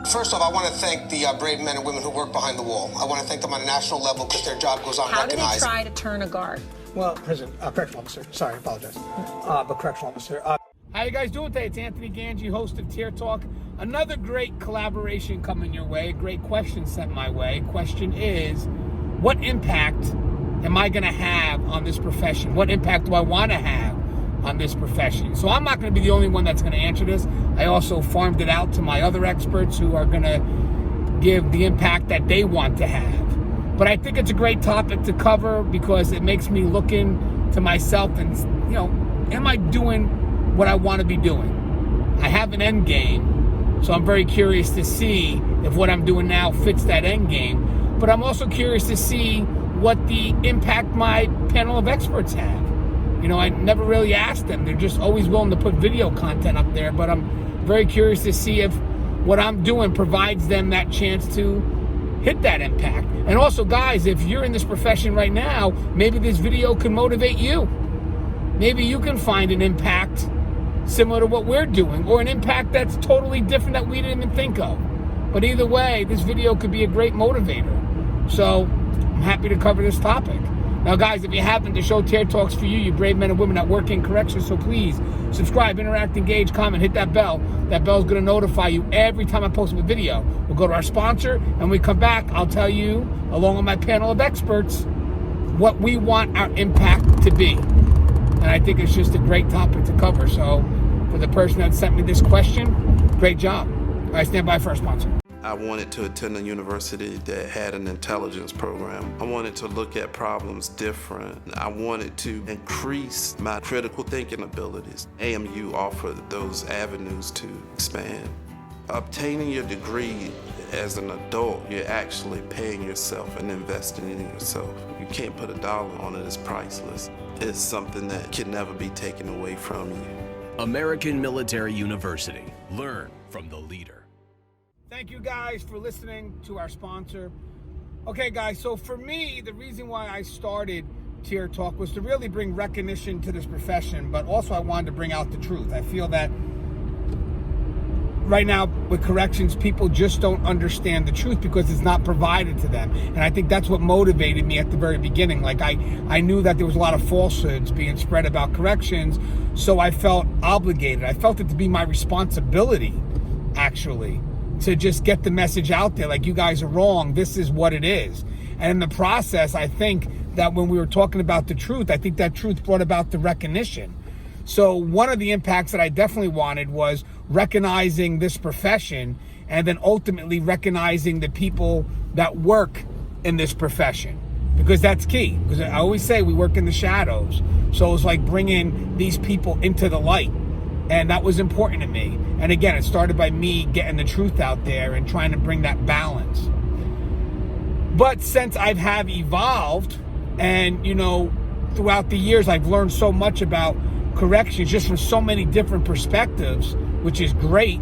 First off, I want to thank the brave men and women who work behind the wall. I want to thank them on a national level because their job goes unrecognized. How do they try to turn a guard? Well, correctional officer. Sorry, I apologize. But correctional officer. How you guys doing today? It's Anthony Gangi, host of Tier Talk. Another great collaboration coming your way. Great question sent my way. Question is, what impact am I going to have on this profession? What impact do I want to have on this profession? So I'm not going to be the only one that's going to answer this. I also farmed it out to my other experts who are going to give the impact that they want to have. But I think it's a great topic to cover because it makes me look into myself and, am I doing what I want to be doing? I have an end game, so I'm very curious to see if what I'm doing now fits that end game. But I'm also curious to see what the impact my panel of experts have. I never really asked them. They're just always willing to put video content up there, but I'm very curious to see if what I'm doing provides them that chance to hit that impact. And also, guys, if you're in this profession right now, maybe this video can motivate you. Maybe you can find an impact similar to what we're doing, or an impact that's totally different that we didn't even think of. But either way, this video could be a great motivator. So I'm happy to cover this topic. Now, guys, if you haven't, the show Tier Talks for you brave men and women that work in corrections. So please subscribe, interact, engage, comment, hit that bell. That bell's going to notify you every time I post a video. We'll go to our sponsor, and when we come back, I'll tell you, along with my panel of experts, what we want our impact to be. And I think it's just a great topic to cover. So for the person that sent me this question, great job. All right, stand by for our sponsor. I wanted to attend a university that had an intelligence program. I wanted to look at problems different. I wanted to increase my critical thinking abilities. AMU offered those avenues to expand. Obtaining your degree as an adult, you're actually paying yourself and investing in yourself. You can't put a dollar on it, it's priceless. It's something that can never be taken away from you. American Military University. Learn from the leader. Thank you guys for listening to our sponsor. Okay, guys, so for me, the reason why I started Tier Talk was to really bring recognition to this profession, but also I wanted to bring out the truth. I feel that right now with corrections, people just don't understand the truth because it's not provided to them. And I think that's what motivated me at the very beginning. Like I knew that there was a lot of falsehoods being spread about corrections, so I felt obligated. I felt it to be my responsibility, actually, to just get the message out there. Like, you guys are wrong. This is what it is. And in the process, I think that when we were talking about the truth, I think that truth brought about the recognition. So one of the impacts that I definitely wanted was recognizing this profession, and then ultimately recognizing the people that work in this profession, because that's key. Because I always say we work in the shadows. So it's like bringing these people into the light. And that was important to me. And again, it started by me getting the truth out there and trying to bring that balance. But since I have evolved, and throughout the years, I've learned so much about corrections just from so many different perspectives, which is great.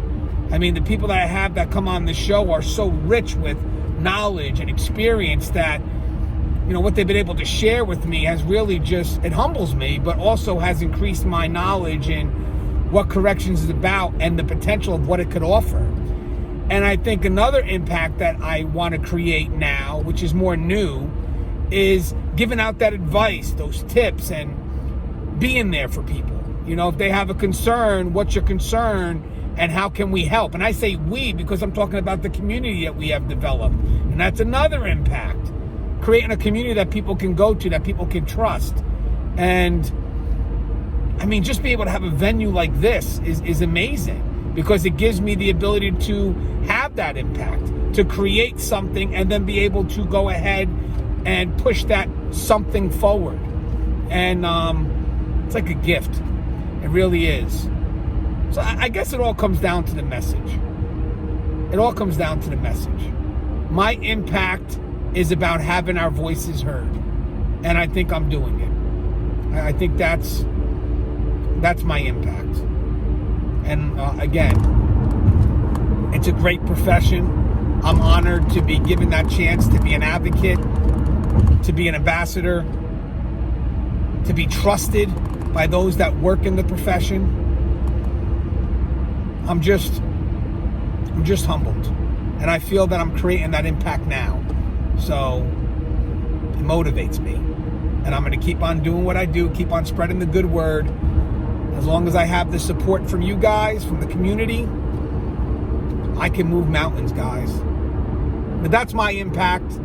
I mean, the people that I have that come on the show are so rich with knowledge and experience that, what they've been able to share with me has really it humbles me, but also has increased my knowledge in what corrections is about and the potential of what it could offer. And I think another impact that I want to create now, which is more new, is giving out that advice, those tips, and being there for people. If they have a concern, what's your concern and how can we help? And I say we because I'm talking about the community that we have developed. And that's another impact. Creating a community that people can go to, that people can trust. And I mean, just be able to have a venue like this is amazing, because it gives me the ability to have that impact, to create something and then be able to go ahead and push that something forward. And it's like a gift. It really is. So I guess it all comes down to the message. It all comes down to the message. My impact is about having our voices heard. And I think I'm doing it. I think that's my impact. And again, it's a great profession. I'm honored to be given that chance to be an advocate, to be an ambassador, to be trusted by those that work in the profession. I'm just humbled. And I feel that I'm creating that impact now. So it motivates me. And I'm going to keep on doing what I do, keep on spreading the good word. As long as I have the support from you guys, from the community, I can move mountains, guys. But that's my impact.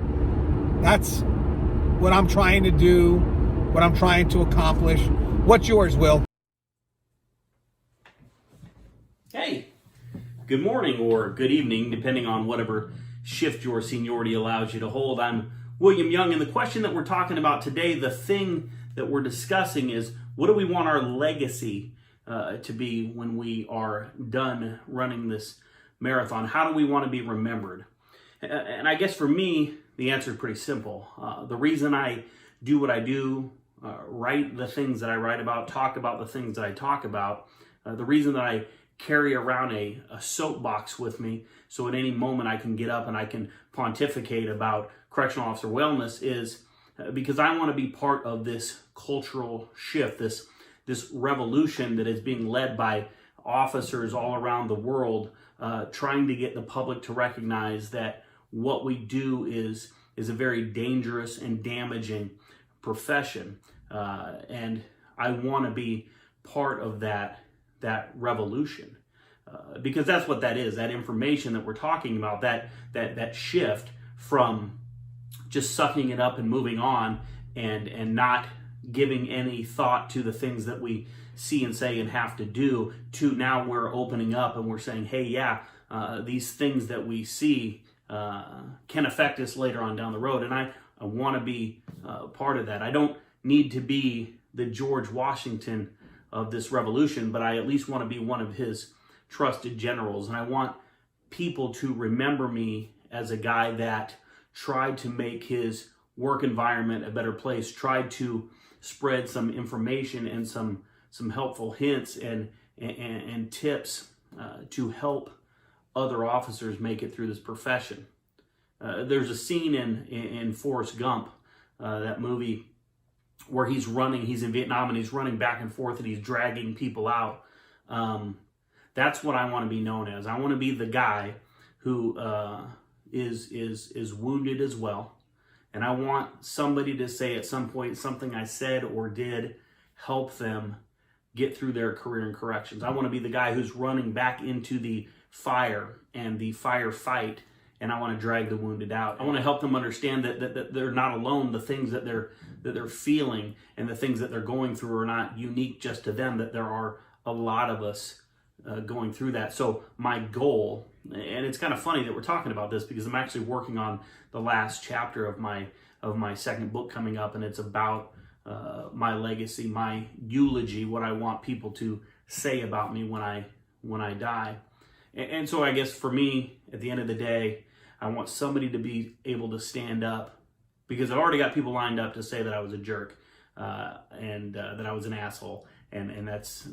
That's what I'm trying to do, what I'm trying to accomplish. What's yours, Will? Hey, good morning or good evening, depending on whatever shift your seniority allows you to hold. I'm William Young, and the question that we're talking about today, the thing that we're discussing is, what do we want our legacy to be when we are done running this marathon? How do we want to be remembered? And I guess for me, the answer is pretty simple. The reason I do what I do, write the things that I write about, talk about the things that I talk about, the reason that I carry around a soapbox with me so at any moment I can get up and I can pontificate about correctional officer wellness is because I want to be part of this cultural shift, this revolution that is being led by officers all around the world, trying to get the public to recognize that what we do is a very dangerous and damaging profession. And I want to be part of that revolution. Because that's what that is, that information that we're talking about, that shift from just sucking it up and moving on and not giving any thought to the things that we see and say and have to do, to now we're opening up and we're saying, hey, yeah, these things that we see can affect us later on down the road. And I want to be part of that. I don't need to be the George Washington of this revolution, but I at least want to be one of his trusted generals. And I want people to remember me as a guy that tried to make his work environment a better place, tried to spread some information and some helpful hints and tips to help other officers make it through this profession. There's a scene in Forrest Gump, that movie, where he's in Vietnam and he's running back and forth and he's dragging people out. That's what I want to be known as. I want to be the guy who is wounded as well. And I want somebody to say at some point something I said or did help them get through their career in corrections. I want to be the guy who's running back into the fire and the firefight, and I want to drag the wounded out. I want to help them understand that they're not alone. The things that they're feeling and the things that they're going through are not unique just to them, that there are a lot of us going through that. So my goal, and it's kind of funny that we're talking about this because I'm actually working on the last chapter of my second book coming up, and it's about my legacy, my eulogy, what I want people to say about me when I die. And so I guess for me, at the end of the day, I want somebody to be able to stand up, because I've already got people lined up to say that I was a jerk and that I was an asshole, and that's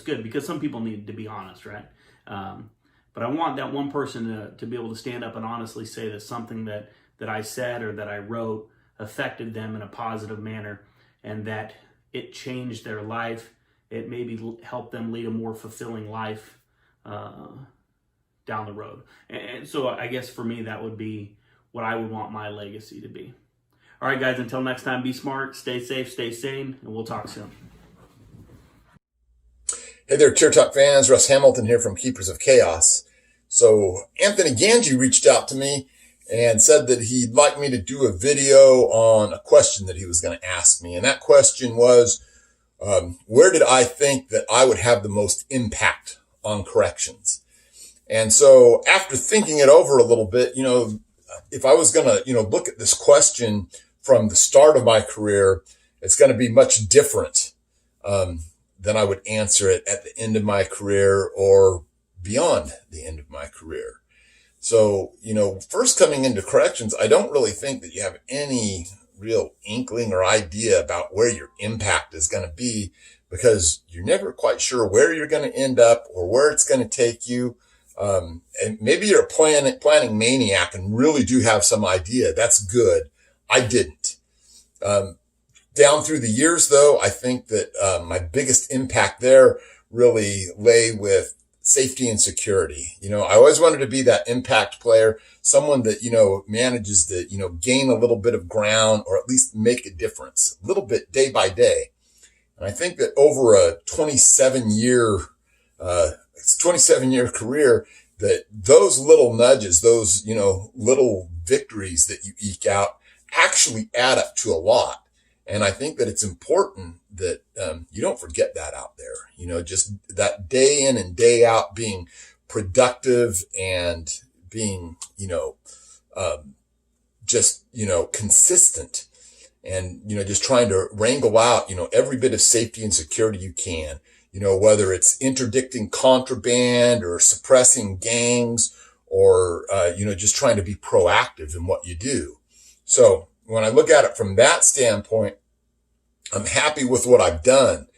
good, because some people need to be honest, right? But I want that one person to be able to stand up and honestly say that something that I said or that I wrote affected them in a positive manner, and that it changed their life. It maybe helped them lead a more fulfilling life down the road. And so I guess for me, that would be what I would want my legacy to be. All right, guys, until next time, be smart, stay safe, stay sane, and we'll talk soon. Hey there, Chair Talk fans. Russ Hamilton here from Keepers of Chaos. So Anthony Gangi reached out to me and said that he'd like me to do a video on a question that he was going to ask me. And that question was, where did I think that I would have the most impact on corrections? And so after thinking it over a little bit, if I was going to, look at this question from the start of my career, it's going to be much different than I would answer it at the end of my career or beyond the end of my career. So, first coming into corrections, I don't really think that you have any real inkling or idea about where your impact is going to be, because you're never quite sure where you're going to end up or where it's going to take you. And maybe you're a planning maniac and really do have some idea. That's good. I didn't. Down through the years, though, I think that my biggest impact there really lay with safety and security. I always wanted to be that impact player, someone that, manages to, gain a little bit of ground or at least make a difference a little bit day by day. And I think that over a 27-year career, that those little nudges, those, little victories that you eke out actually add up to a lot. And I think that it's important that you don't forget that out there, just that day in and day out being productive and being, consistent and, just trying to wrangle out, every bit of safety and security you can, whether it's interdicting contraband or suppressing gangs or, just trying to be proactive in what you do. So when I look at it from that standpoint, I'm happy with what I've done.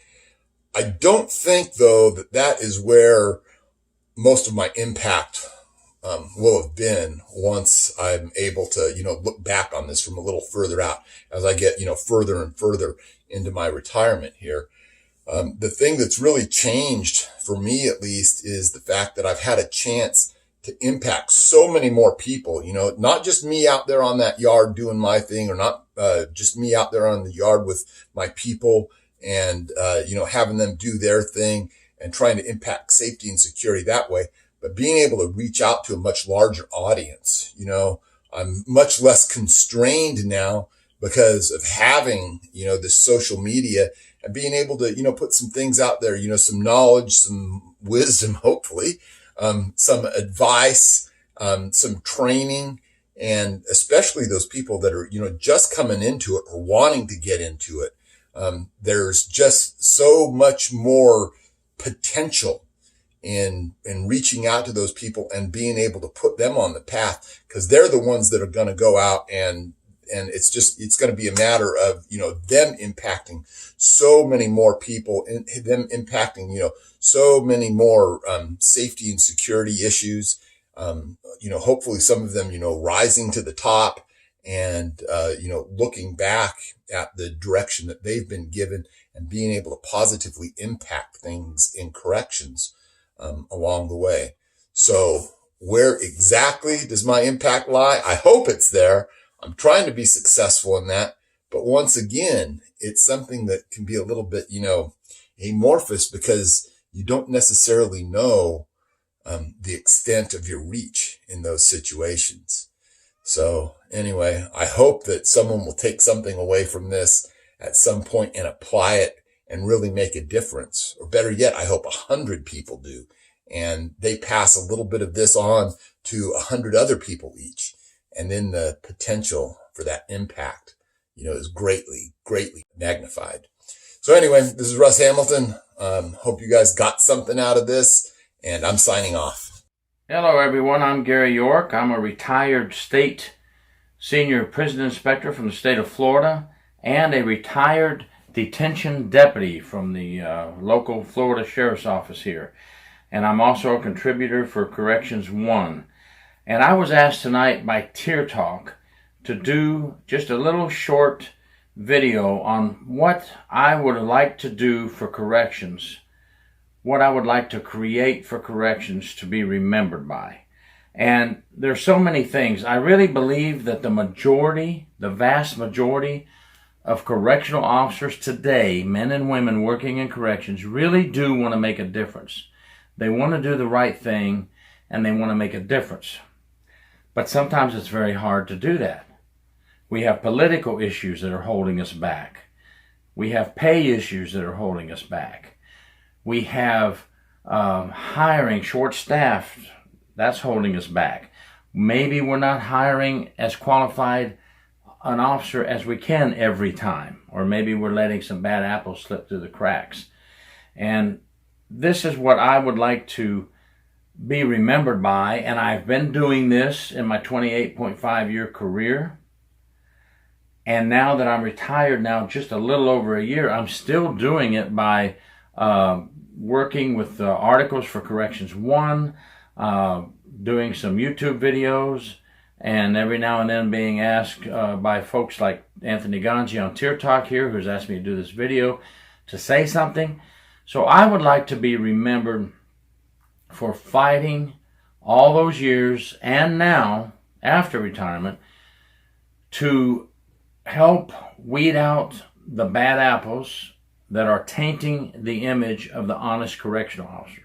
I don't think, though, that is where most of my impact will have been once I'm able to, look back on this from a little further out as I get, further and further into my retirement here. The thing that's really changed for me, at least, is the fact that I've had a chance to impact so many more people, not just me out there on that yard doing my thing, or not just me out there on the yard with my people and, having them do their thing and trying to impact safety and security that way, but being able to reach out to a much larger audience. I'm much less constrained now because of having, this social media and being able to, put some things out there, some knowledge, some wisdom, hopefully, some advice, some training, and especially those people that are, just coming into it or wanting to get into it. There's just so much more potential in reaching out to those people and being able to put them on the path, because they're the ones that are going to go out and it's going to be a matter of, them impacting so many more people and them impacting, so many more, safety and security issues. Hopefully some of them, rising to the top and, looking back at the direction that they've been given and being able to positively impact things in corrections, along the way. So where exactly does my impact lie? I hope it's there. I'm trying to be successful in that. But once again, it's something that can be a little bit, amorphous, because you don't necessarily know the extent of your reach in those situations. So anyway, I hope that someone will take something away from this at some point and apply it and really make a difference. Or better yet, I hope 100 people do. And they pass a little bit of this on to 100 other people each. And then the potential for that impact, is greatly, greatly magnified. So anyway, this is Russ Hamilton. Hope you guys got something out of this, and I'm signing off. Hello, everyone. I'm Gary York. I'm a retired state senior prison inspector from the state of Florida and a retired detention deputy from the local Florida Sheriff's Office here. And I'm also a contributor for Corrections 1. And I was asked tonight by Tier Talk to do just a little short video on what I would like to do for corrections, what I would like to create for corrections to be remembered by. And there's so many things. I really believe that the vast majority of correctional officers today, men and women working in corrections, really do want to make a difference. They want to do the right thing and they want to make a difference. But sometimes it's very hard to do that. We have political issues that are holding us back. We have pay issues that are holding us back. We have hiring, short-staffed, that's holding us back. Maybe we're not hiring as qualified an officer as we can every time, or maybe we're letting some bad apples slip through the cracks. And this is what I would like to be remembered by, and I've been doing this in my 28.5-year career. And now that I'm retired now just a little over a year, I'm still doing it by working with articles for Corrections 1, doing some YouTube videos, and every now and then being asked by folks like Anthony Gangi on Tier Talk here, who's asked me to do this video, to say something. So I would like to be remembered for fighting all those years and now, after retirement, to help weed out the bad apples that are tainting the image of the honest correctional officers.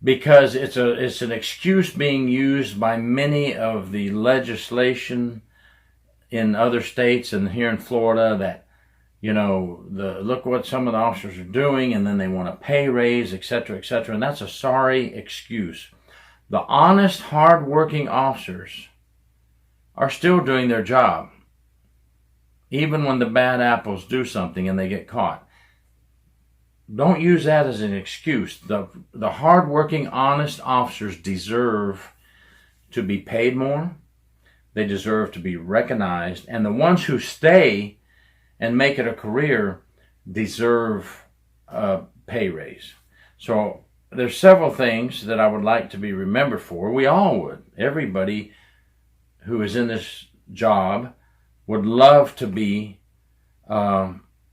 Because it's an excuse being used by many of the legislation in other states and here in Florida that, look what some of the officers are doing, and then they want a pay raise, etc., etc., and that's a sorry excuse. The honest, hard-working officers are still doing their job, even when the bad apples do something and they get caught. Don't use that as an excuse. The hard-working, honest officers deserve to be paid more. They deserve to be recognized. And the ones who stay and make it a career deserve a pay raise. So there's several things that I would like to be remembered for. We all would. Everybody who is in this job would love to be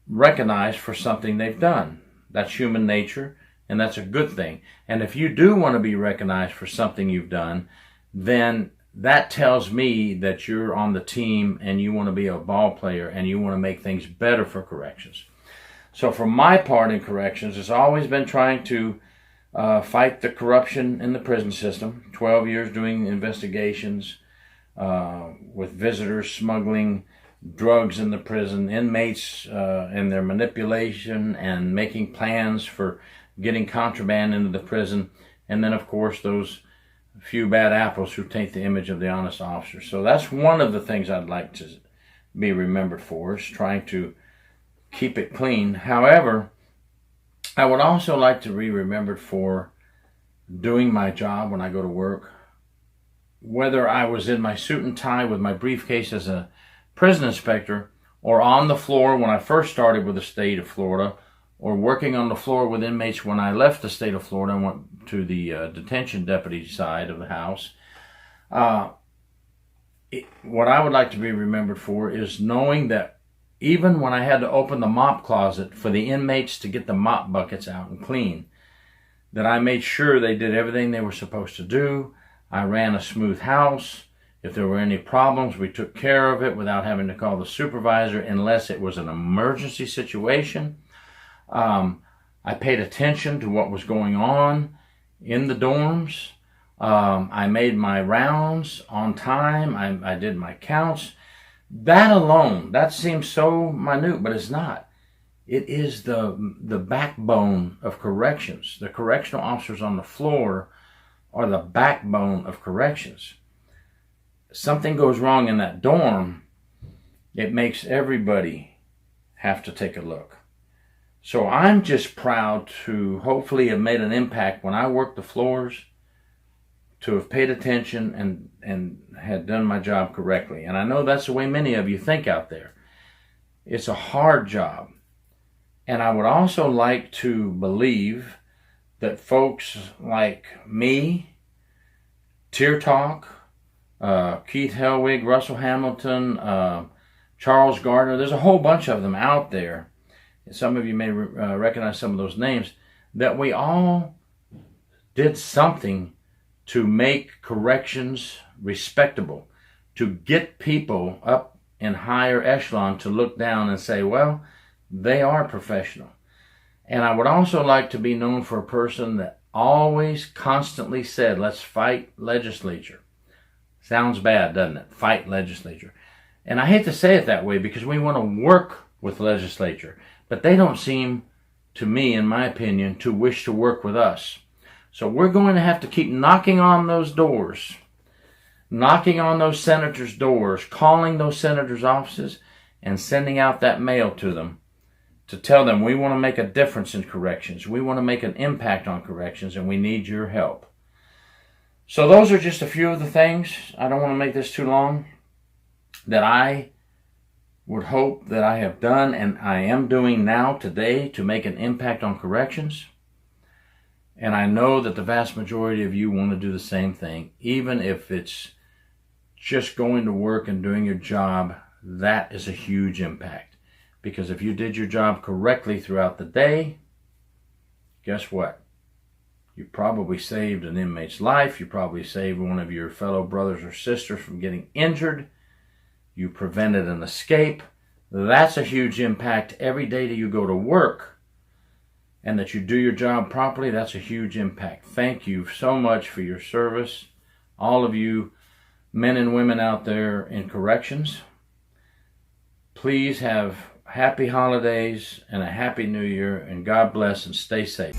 recognized for something they've done. That's human nature, and that's a good thing. And if you do want to be recognized for something you've done, then that tells me that you're on the team and you want to be a ball player and you want to make things better for corrections. So for my part in corrections, it's always been trying to fight the corruption in the prison system. 12 years doing investigations with visitors smuggling drugs in the prison, inmates and their manipulation and making plans for getting contraband into the prison, and then of course those few bad apples who taint the image of the honest officer. So that's one of the things I'd like to be remembered for, is trying to keep it clean. However, I would also like to be remembered for doing my job when I go to work. Whether I was in my suit and tie with my briefcase as a prison inspector, or on the floor when I first started with the state of Florida, or working on the floor with inmates when I left the state of Florida and went to the detention deputy side of the house. What I would like to be remembered for is knowing that even when I had to open the mop closet for the inmates to get the mop buckets out and clean, that I made sure they did everything they were supposed to do. I ran a smooth house. If there were any problems, we took care of it without having to call the supervisor unless it was an emergency situation. I paid attention to what was going on in the dorms. I made my rounds on time. I did my counts. That alone, that seems so minute, but it's not. It is the backbone of corrections. The correctional officers on the floor are the backbone of corrections. Something goes wrong in that dorm, it makes everybody have to take a look. So I'm just proud to hopefully have made an impact when I worked the floors, to have paid attention and had done my job correctly. And I know that's the way many of you think out there. It's a hard job. And I would also like to believe that folks like me, Tear Talk, Keith Helwig, Russell Hamilton, Charles Gardner, there's a whole bunch of them out there. Some of you may recognize some of those names, that we all did something to make corrections respectable, to get people up in higher echelon to look down and say, well, they are professional. And I would also like to be known for a person that always constantly said, let's fight legislature. Sounds bad, doesn't it? Fight legislature. And I hate to say it that way because we want to work with legislature, but they don't seem, to me, in my opinion, to wish to work with us. So we're going to have to keep knocking on those doors, knocking on those senators' doors, calling those senators' offices, and sending out that mail to them to tell them we want to make a difference in corrections. We want to make an impact on corrections, and we need your help. So those are just a few of the things, I don't want to make this too long, that I would hope that I have done and I am doing now today to make an impact on corrections. And I know that the vast majority of you want to do the same thing, even if it's just going to work and doing your job. That is a huge impact. Because if you did your job correctly throughout the day, guess what? You probably saved an inmate's life. You probably saved one of your fellow brothers or sisters from getting injured. You prevented an escape. That's a huge impact. Every day that you go to work and that you do your job properly, that's a huge impact. Thank you so much for your service. All of you men and women out there in corrections, please have happy holidays and a happy new year, and God bless and stay safe.